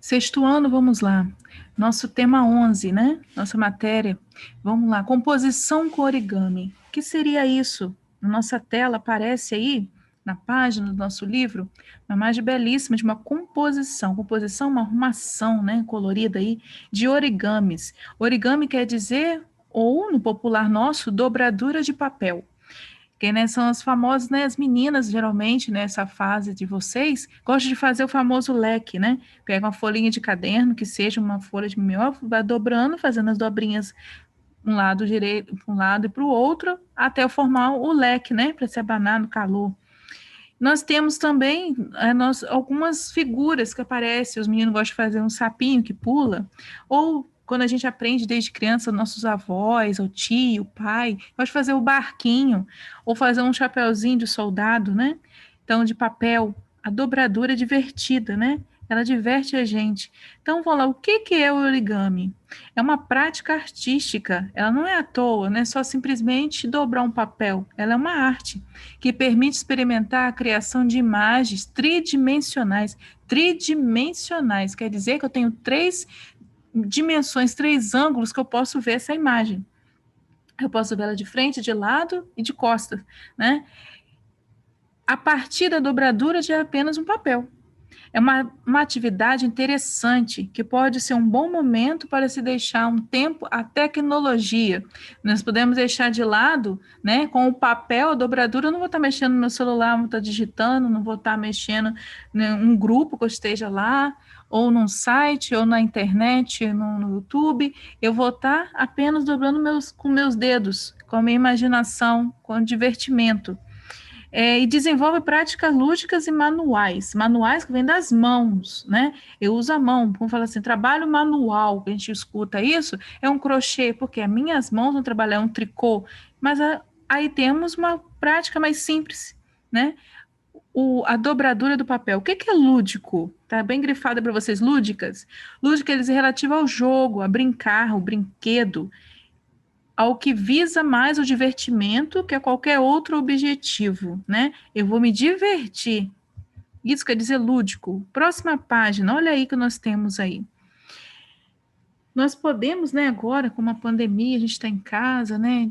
Sexto ano, vamos lá. Nosso tema 11, né? Nossa matéria. Vamos lá. Composição com origami. O que seria isso? Na nossa tela aparece aí, na página do nosso livro, uma imagem belíssima de uma composição. Composição, uma arrumação, né? Colorida aí, de origamis. Origami quer dizer, ou no popular nosso, dobradura de papel. Que, né, são as famosas, né, as meninas, geralmente, nessa fase de vocês, gostam de fazer o famoso leque, né? Pega uma folhinha de caderno, que seja uma folha de mimeógrafo, vai dobrando, fazendo as dobrinhas um lado direito, para um lado e para o outro, até formar o leque, né? Para se abanar no calor. Nós temos também algumas figuras que aparecem, os meninos gostam de fazer um sapinho que pula, ou quando a gente aprende desde criança, nossos avós, o tio, o pai, gosta de fazer o barquinho, ou fazer um chapeuzinho de soldado, né? Então, de papel, a dobradura é divertida, né? Ela diverte a gente. Então, vamos lá, o que que é o origami? É uma prática artística, ela não é à toa, não é só simplesmente dobrar um papel, ela é uma arte que permite experimentar a criação de imagens tridimensionais. Tridimensionais quer dizer que eu tenho três dimensões, três ângulos que eu posso ver essa imagem. Eu posso ver ela de frente, de lado e de costas, né? A partir da dobradura de apenas um papel. É uma atividade interessante que pode ser um bom momento para se deixar um tempo a tecnologia. Nós podemos deixar de lado, né? Com o papel, a dobradura, eu não vou estar mexendo no meu celular, não vou estar digitando, não vou estar mexendo em um grupo que eu esteja lá, ou num site, ou na internet, no YouTube. Eu vou estar apenas dobrando com meus dedos, com a minha imaginação, com o divertimento. E desenvolve práticas lúdicas e manuais. Manuais que vêm das mãos, né? Eu uso a mão, como fala assim, trabalho manual, que a gente escuta isso, é um crochê, porque as minhas mãos vão trabalhar um tricô, mas aí temos uma prática mais simples, né? A dobradura do papel. O que que é lúdico? Tá bem grifada para vocês, lúdicas? Lúdica, eles é relativo ao jogo, a brincar, o brinquedo, ao que visa mais o divertimento que a qualquer outro objetivo, né? Eu vou me divertir. Isso quer dizer lúdico. Próxima página, olha aí que nós temos aí. Nós podemos, né, agora, com uma pandemia, a gente está em casa, né,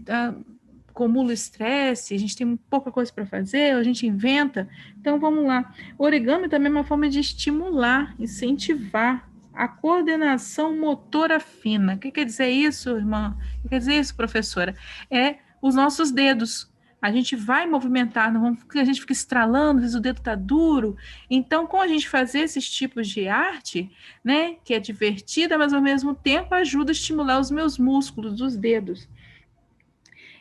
acumula estresse, a gente tem pouca coisa para fazer, a gente inventa. Então, vamos lá. O origami também é uma forma de estimular, incentivar a coordenação motora fina. O que quer dizer isso, irmã? O que quer dizer isso, professora? É os nossos dedos. A gente vai movimentar, não vamos, a gente fica estralando, às vezes o dedo está duro. Então, com a gente fazer esses tipos de arte, né, que é divertida, mas ao mesmo tempo ajuda a estimular os meus músculos dos dedos.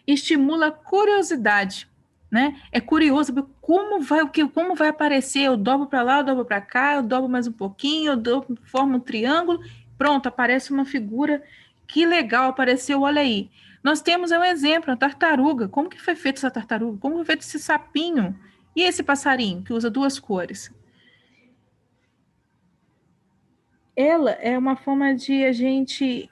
Estimula a curiosidade, né? É curioso como vai aparecer. Eu dobro para lá, eu dobro para cá, eu dobro mais um pouquinho, eu dobro, formo um triângulo, pronto, aparece uma figura. Que legal, apareceu, olha aí. Nós temos um exemplo, a tartaruga. Como que foi feita essa tartaruga? Como foi feito esse sapinho? E esse passarinho que usa duas cores? Ela é uma forma de a gente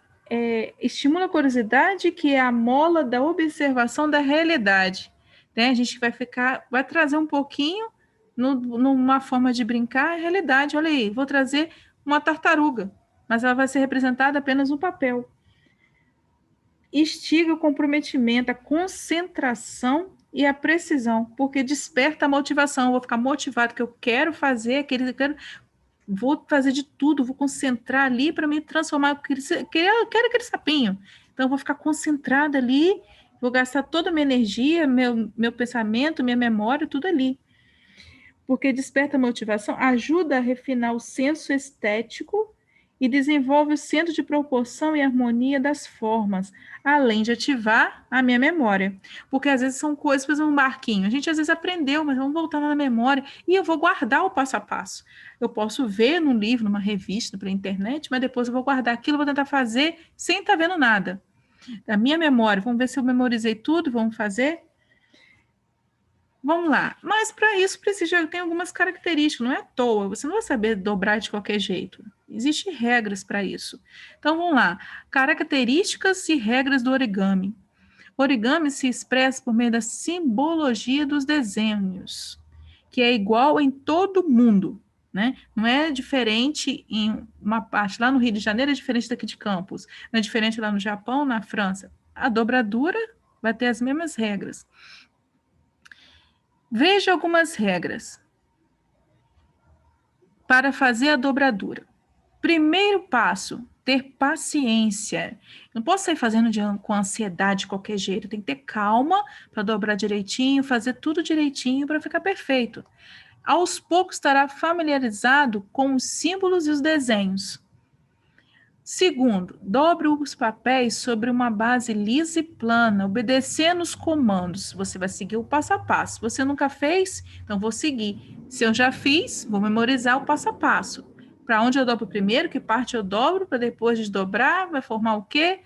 estimula a curiosidade, que é a mola da observação da realidade. Né? A gente vai trazer um pouquinho, numa forma de brincar, a realidade. Olha aí, vou trazer uma tartaruga, mas ela vai ser representada apenas no papel. Instiga o comprometimento, a concentração e a precisão, porque desperta a motivação. Eu vou ficar motivado que eu quero fazer aquele, vou fazer de tudo, vou concentrar ali para me transformar. Eu quero aquele sapinho. Então, eu vou ficar concentrada ali, vou gastar toda a minha energia, meu pensamento, minha memória, tudo ali. Porque desperta a motivação, ajuda a refinar o senso estético e desenvolve o centro de proporção e harmonia das formas, além de ativar a minha memória. Porque às vezes são coisas, por exemplo, um barquinho. A gente às vezes aprendeu, mas vamos voltar na memória e eu vou guardar o passo a passo. Eu posso ver num livro, numa revista, pela internet, mas depois eu vou guardar aquilo, vou tentar fazer sem estar vendo nada. Da minha memória, vamos ver se eu memorizei tudo, vamos fazer. Vamos lá. Mas para isso precisa tem algumas características, não é à toa, você não vai saber dobrar de qualquer jeito. Existem regras para isso. Então vamos lá. Características e regras do origami. O origami se expressa por meio da simbologia dos desenhos, que é igual em todo mundo. né? Não é diferente em uma parte lá no Rio de Janeiro, é diferente daqui de Campos, não é diferente lá no Japão, na França. A dobradura vai ter as mesmas regras. Veja algumas regras para fazer a dobradura. Primeiro passo, ter paciência. Não posso sair fazendo com ansiedade de qualquer jeito. Tem que ter calma para dobrar direitinho, fazer tudo direitinho para ficar perfeito. Aos poucos estará familiarizado com os símbolos e os desenhos. Segundo, dobre os papéis sobre uma base lisa e plana, obedecendo os comandos. Você vai seguir o passo a passo. Você nunca fez? Então vou seguir. Se eu já fiz, vou memorizar o passo a passo. Para onde eu dobro primeiro, que parte eu dobro, para depois desdobrar, vai formar o quê?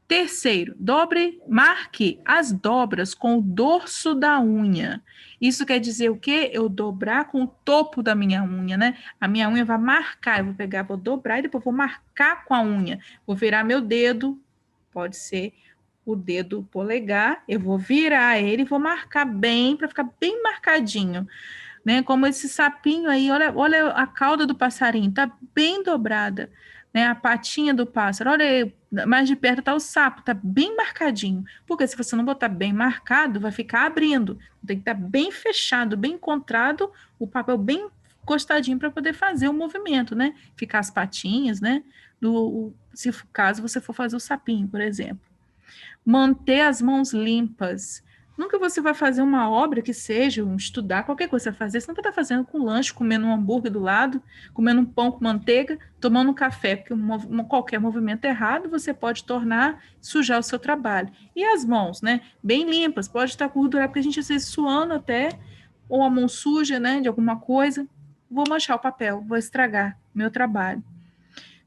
Terceiro, marque as dobras com o dorso da unha. Isso quer dizer o quê? Eu dobrar com o topo da minha unha, né? A minha unha vai marcar, eu vou pegar, vou dobrar e depois vou marcar com a unha. Vou virar meu dedo, pode ser o dedo polegar, eu vou virar ele e vou marcar bem, para ficar bem marcadinho, né? Como esse sapinho aí, olha a cauda do passarinho, tá bem dobrada, né? A patinha do pássaro, olha aí, mais de perto tá o sapo, tá bem marcadinho. Porque se você não botar bem marcado, vai ficar abrindo. Tem que estar bem fechado, bem encontrado, o papel bem encostadinho para poder fazer o movimento, né? Ficar as patinhas, né? Se caso você for fazer o sapinho, por exemplo. Manter as mãos limpas. Nunca você vai fazer uma obra que seja, estudar, qualquer coisa que você vai fazer, você não vai estar fazendo com lanche, comendo um hambúrguer do lado, comendo um pão com manteiga, tomando um café, porque qualquer movimento errado você pode sujar o seu trabalho. E as mãos, né? Bem limpas, pode estar gordurada, porque a gente às vezes suando até, ou a mão suja, né, de alguma coisa, vou manchar o papel, vou estragar meu trabalho.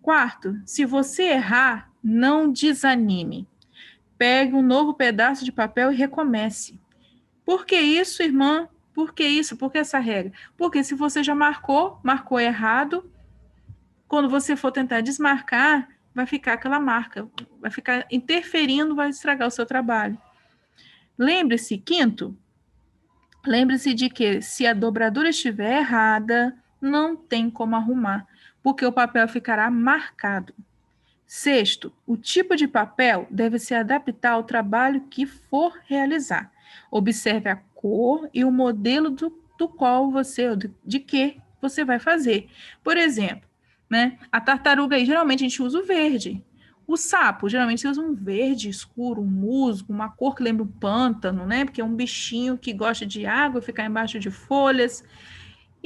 Quarto, se você errar, não desanime. Pegue um novo pedaço de papel e recomece. Por que isso, irmã? Por que isso? Por que essa regra? Porque se você já marcou errado, quando você for tentar desmarcar, vai ficar aquela marca, vai ficar interferindo, vai estragar o seu trabalho. Lembre-se, quinto, lembre-se de que se a dobradura estiver errada, não tem como arrumar, porque o papel ficará marcado. Sexto, o tipo de papel deve se adaptar ao trabalho que for realizar. Observe a cor e o modelo do qual de que você vai fazer. Por exemplo, né, a tartaruga aí, geralmente a gente usa o verde. O sapo, geralmente você usa um verde escuro, um musgo, uma cor que lembra um pântano, né? Porque é um bichinho que gosta de água, ficar embaixo de folhas.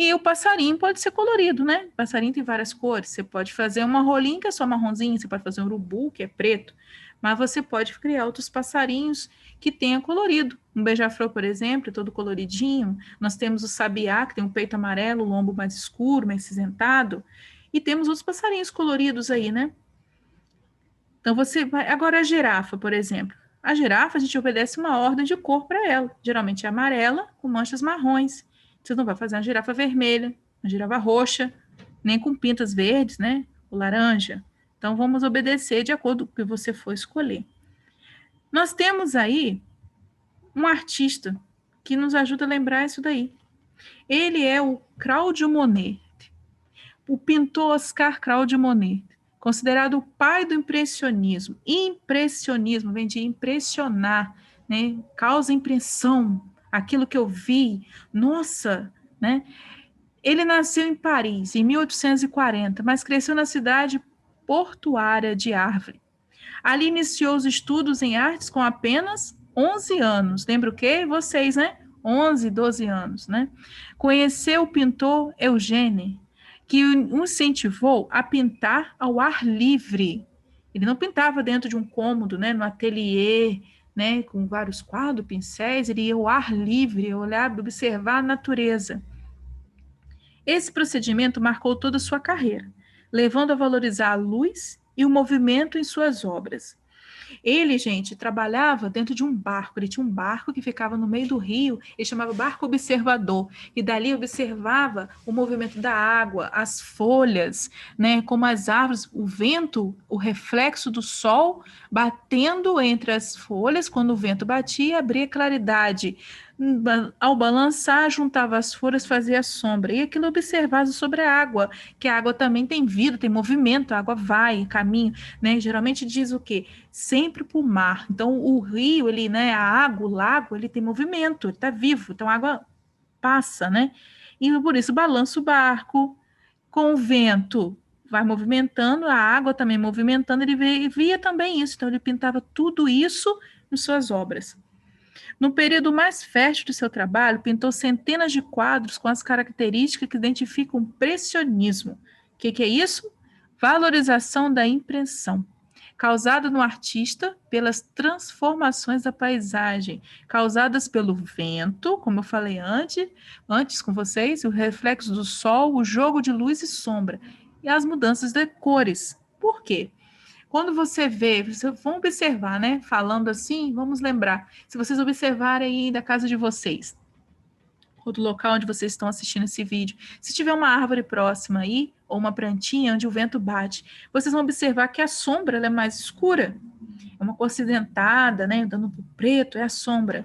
E o passarinho pode ser colorido, né? O passarinho tem várias cores. Você pode fazer uma rolinha que é só marronzinha, você pode fazer um urubu, que é preto, mas você pode criar outros passarinhos que tenha colorido. Um beija-flor, por exemplo, é todo coloridinho. Nós temos o sabiá, que tem um peito amarelo, o lombo mais escuro, mais cinzentado. E temos outros passarinhos coloridos aí, né? Então você vai. Agora a girafa, por exemplo. A girafa, a gente obedece uma ordem de cor para ela. Geralmente é amarela com manchas marrons. Você não vai fazer uma girafa vermelha, uma girafa roxa, nem com pintas verdes, né? Ou laranja. Então vamos obedecer de acordo com o que você for escolher. Nós temos aí um artista que nos ajuda a lembrar isso daí. Ele é o Claude Monet, o pintor Oscar Claude Monet, considerado o pai do impressionismo. Impressionismo vem de impressionar, né? Causa impressão, aquilo que eu vi, nossa, né? Ele nasceu em Paris em 1840, mas cresceu na cidade portuária de Arles. Ali iniciou os estudos em artes com apenas 11 anos. Lembra o quê? Vocês, né? 11, 12 anos, né? Conheceu o pintor Eugène, que o incentivou a pintar ao ar livre. Ele não pintava dentro de um cômodo, né, no ateliê, né, com vários quadros, pincéis, ele ia ao ar livre, olhar, observar a natureza. Esse procedimento marcou toda a sua carreira, levando a valorizar a luz e o movimento em suas obras. Ele, gente, trabalhava dentro de um barco. Ele tinha um barco que ficava no meio do rio, ele chamava barco observador, e dali observava o movimento da água, as folhas, né, como as árvores, o vento, o reflexo do sol batendo entre as folhas, quando o vento batia, abria claridade Ao balançar, juntava as folhas, fazia sombra. E aquilo observado sobre a água, que a água também tem vida, tem movimento, a água vai, caminha, né? Geralmente diz o quê? Sempre para o mar. Então, o rio, ele, né? A água, o lago, ele tem movimento, ele está vivo. Então, a água passa, né? E por isso balança o barco com o vento. Vai movimentando, a água também movimentando, ele via também isso. Então, ele pintava tudo isso nas suas obras. No período mais fértil de seu trabalho, pintou centenas de quadros com as características que identificam o impressionismo. O que é isso? Valorização da impressão, causada no artista pelas transformações da paisagem, causadas pelo vento, como eu falei antes com vocês, o reflexo do sol, o jogo de luz e sombra, e as mudanças de cores. Por quê? Quando você vê, vocês vão observar, né? Falando assim, vamos lembrar. Se vocês observarem aí da casa de vocês, ou do local onde vocês estão assistindo esse vídeo, se tiver uma árvore próxima aí, ou uma plantinha onde o vento bate, vocês vão observar que a sombra ela é mais escura. É uma cor acinzentada, né? Dando para o preto, é a sombra.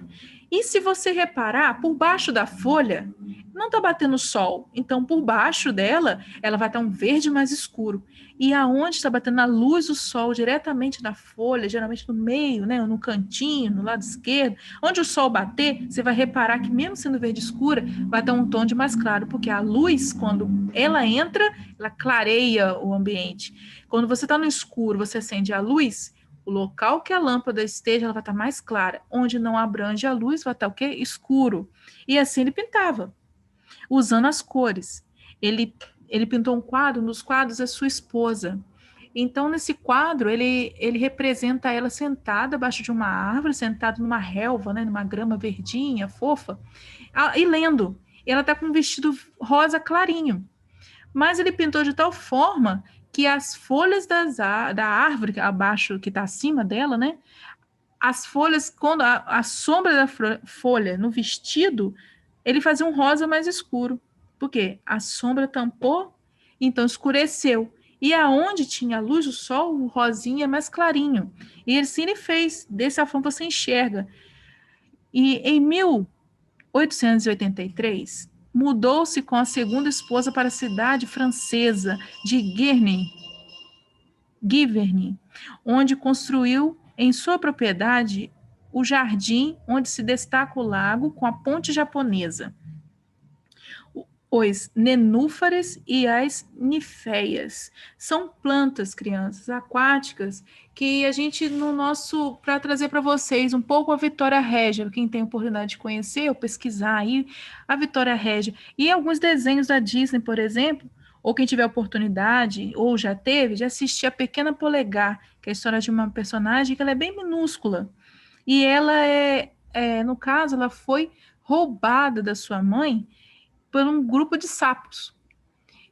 E se você reparar, por baixo da folha, não está batendo sol. Então, por baixo dela, ela vai estar um verde mais escuro. E aonde está batendo a luz do sol diretamente na folha, geralmente no meio, né, no cantinho, no lado esquerdo, onde o sol bater, você vai reparar que mesmo sendo verde escura, vai dar um tom de mais claro, porque a luz, quando ela entra, ela clareia o ambiente. Quando você está no escuro, você acende a luz, o local que a lâmpada esteja, ela vai estar mais clara. Onde não abrange a luz, vai estar o quê? Escuro. E assim ele pintava, usando as cores. Ele pintou um quadro, nos quadros é sua esposa. Então, nesse quadro, ele representa ela sentada abaixo de uma árvore, sentada numa relva, né, numa grama verdinha, fofa, e lendo. Ela está com um vestido rosa clarinho. Mas ele pintou de tal forma que as folhas da árvore abaixo, que está acima dela, né? As folhas, quando a sombra da folha no vestido, ele fazia um rosa mais escuro. Por quê? A sombra tampou, então escureceu. E aonde tinha a luz do sol, o rosinha é mais clarinho. E assim ele fez, dessa forma você enxerga. E em 1883, mudou-se com a segunda esposa para a cidade francesa de Giverny, onde construiu em sua propriedade o jardim onde se destaca o lago com a ponte japonesa, os nenúfares e as ninféias. São plantas, crianças, aquáticas, que a gente, no nosso, para trazer para vocês um pouco a Vitória Régia, quem tem oportunidade de conhecer ou pesquisar aí, a Vitória Régia. E alguns desenhos da Disney, por exemplo, ou quem tiver oportunidade, ou já teve, de assistir a Pequena Polegar, que é a história de uma personagem que ela é bem minúscula. E ela no caso, ela foi roubada da sua mãe por um grupo de sapos.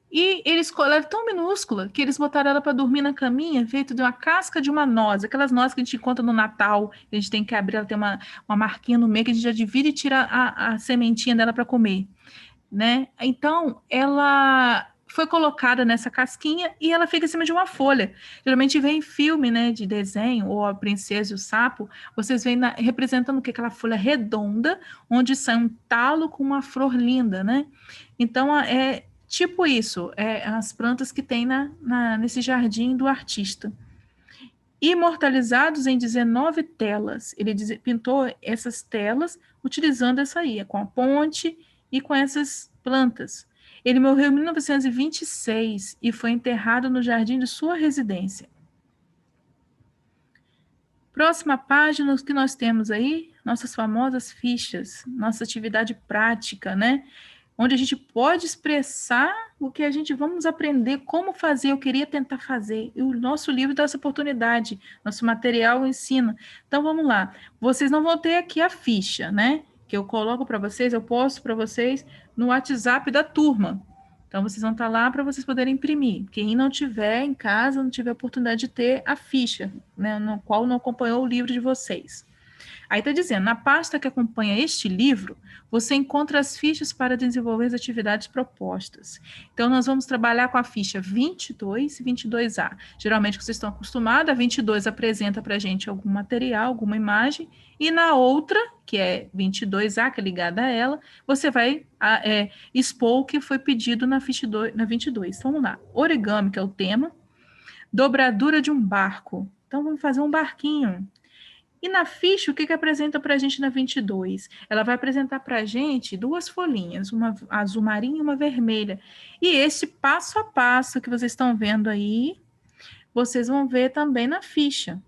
E ela era tão minúscula que eles botaram ela para dormir na caminha, feito de uma casca de uma noz, aquelas nozes que a gente encontra no Natal, que a gente tem que abrir, ela tem uma marquinha no meio que a gente já divide e tira a sementinha dela para comer, né? Então, ela foi colocada nessa casquinha e ela fica em cima de uma folha. Geralmente vem em filme, né, de desenho, ou a princesa e o sapo, vocês veem representando o que? Aquela folha redonda, onde sai um talo com uma flor linda, né? Então, é tipo isso, as plantas que tem nesse jardim do artista. Imortalizados em 19 telas. Ele pintou essas telas utilizando essa aí, com a ponte e com essas plantas. Ele morreu em 1926 e foi enterrado no jardim de sua residência. Próxima página, o que nós temos aí? Nossas famosas fichas, nossa atividade prática, né? Onde a gente pode expressar o que a gente vamos aprender, como fazer, eu queria tentar fazer. E o nosso livro dá essa oportunidade, nosso material ensina. Então, vamos lá. Vocês não vão ter aqui a ficha, né? Que eu coloco para vocês, eu posto para vocês no WhatsApp da turma. Então, vocês vão estar lá para vocês poderem imprimir. Quem não tiver em casa, não tiver oportunidade de ter a ficha, né, no qual não acompanhou o livro de vocês. Aí está dizendo, na pasta que acompanha este livro, você encontra as fichas para desenvolver as atividades propostas. Então, nós vamos trabalhar com a ficha 22 e 22A. Geralmente, vocês estão acostumados, a 22 apresenta para a gente algum material, alguma imagem, e na outra, que é 22A, que é ligada a ela, você vai expor o que foi pedido na ficha na 22. Então, vamos lá. Origami, que é o tema. Dobradura de um barco. Então, vamos fazer um barquinho. E na ficha, o que apresenta para a gente na 22? Ela vai apresentar para a gente duas folhinhas, uma azul marinho e uma vermelha. E esse passo a passo que vocês estão vendo aí, vocês vão ver também na ficha.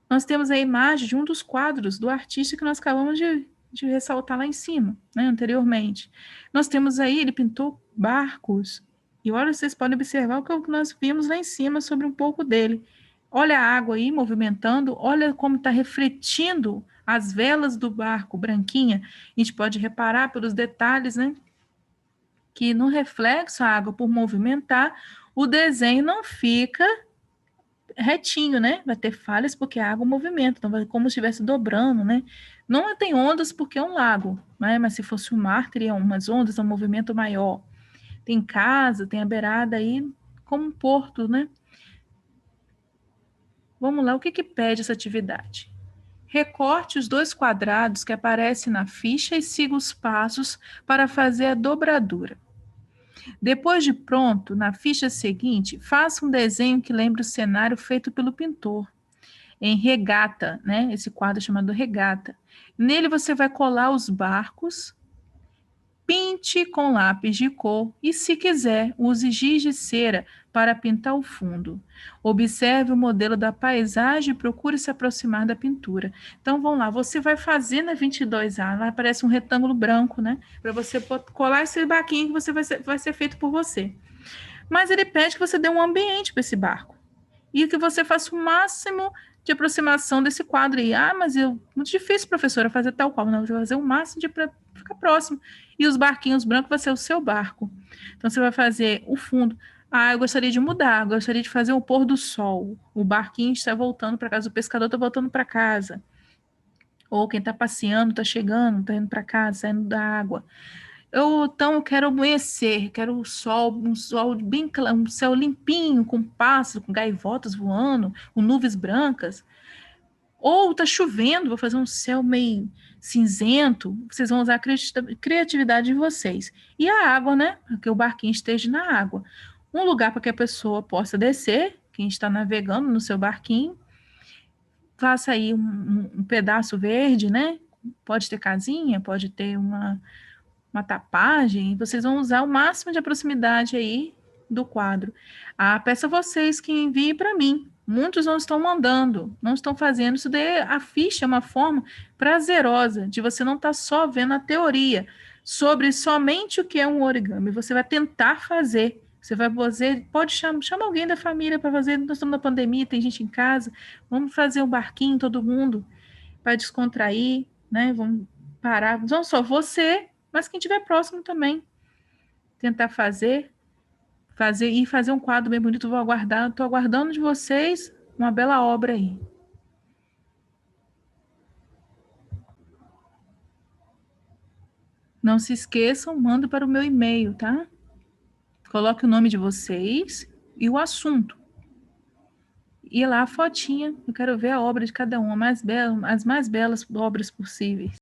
Nós temos a imagem de um dos quadros do artista que nós acabamos de ressaltar lá em cima, né, anteriormente. Nós temos aí, ele pintou barcos. E olha, vocês podem observar o que nós vimos lá em cima sobre um pouco dele. Olha a água aí movimentando, olha como está refletindo as velas do barco, branquinha. A gente pode reparar pelos detalhes, né? Que no reflexo, a água, por movimentar, o desenho não fica retinho, né? Vai ter falhas porque a água movimenta, então vai como se estivesse dobrando, né? Não tem ondas porque é um lago, né? Mas se fosse o mar, teria umas ondas, um movimento maior. Tem casa, tem a beirada aí como um porto, né? Vamos lá, o que pede essa atividade? Recorte os dois quadrados que aparecem na ficha e siga os passos para fazer a dobradura. Depois de pronto, na ficha seguinte, faça um desenho que lembre o cenário feito pelo pintor, em regata, né? Esse quadro é chamado regata. Nele você vai colar os barcos, pinte com lápis de cor e, se quiser, use giz de cera para pintar o fundo. Observe o modelo da paisagem e procure se aproximar da pintura. Então, vamos lá, você vai fazer na 22A, lá aparece um retângulo branco, né? Para você colar esse barquinho que vai ser feito por você. Mas ele pede que você dê um ambiente para esse barco e que você faça o máximo de aproximação desse quadro aí. Ah, mas muito difícil, professora, fazer tal qual. Não, você vai fazer o máximo para ficar próximo. E os barquinhos brancos vai ser o seu barco. Então, você vai fazer o fundo. Ah, eu gostaria de mudar, eu gostaria de fazer o pôr do sol. O barquinho está voltando para casa, o pescador está voltando para casa. Ou quem está passeando, está chegando, está indo para casa, saindo da água. Então, eu quero amanhecer, quero o sol, um sol bem claro, um céu limpinho, com pássaros, com gaivotas voando, com nuvens brancas. Ou tá chovendo, vou fazer um céu meio cinzento. Vocês vão usar a criatividade de vocês. E a água, né? Que o barquinho esteja na água. Um lugar para que a pessoa possa descer, quem está navegando no seu barquinho. Faça aí um pedaço verde, né? Pode ter casinha, pode ter uma tapagem, vocês vão usar o máximo de proximidade aí do quadro. Peço a vocês que enviem para mim. Muitos não estão mandando, não estão fazendo. Isso daí, a ficha é uma forma prazerosa de você não estar só vendo a teoria sobre somente o que é um origami. Você vai tentar fazer. Você vai fazer, pode chamar alguém da família para fazer. Nós estamos na pandemia, tem gente em casa. Vamos fazer um barquinho, todo mundo, para descontrair, né? Vamos parar. Não só você, mas quem estiver próximo também. Tentar fazer um quadro bem bonito. Estou aguardando de vocês uma bela obra aí. Não se esqueçam, manda para o meu e-mail, tá? Coloque o nome de vocês e o assunto. E lá a fotinha, eu quero ver a obra de cada uma, as mais belas obras possíveis.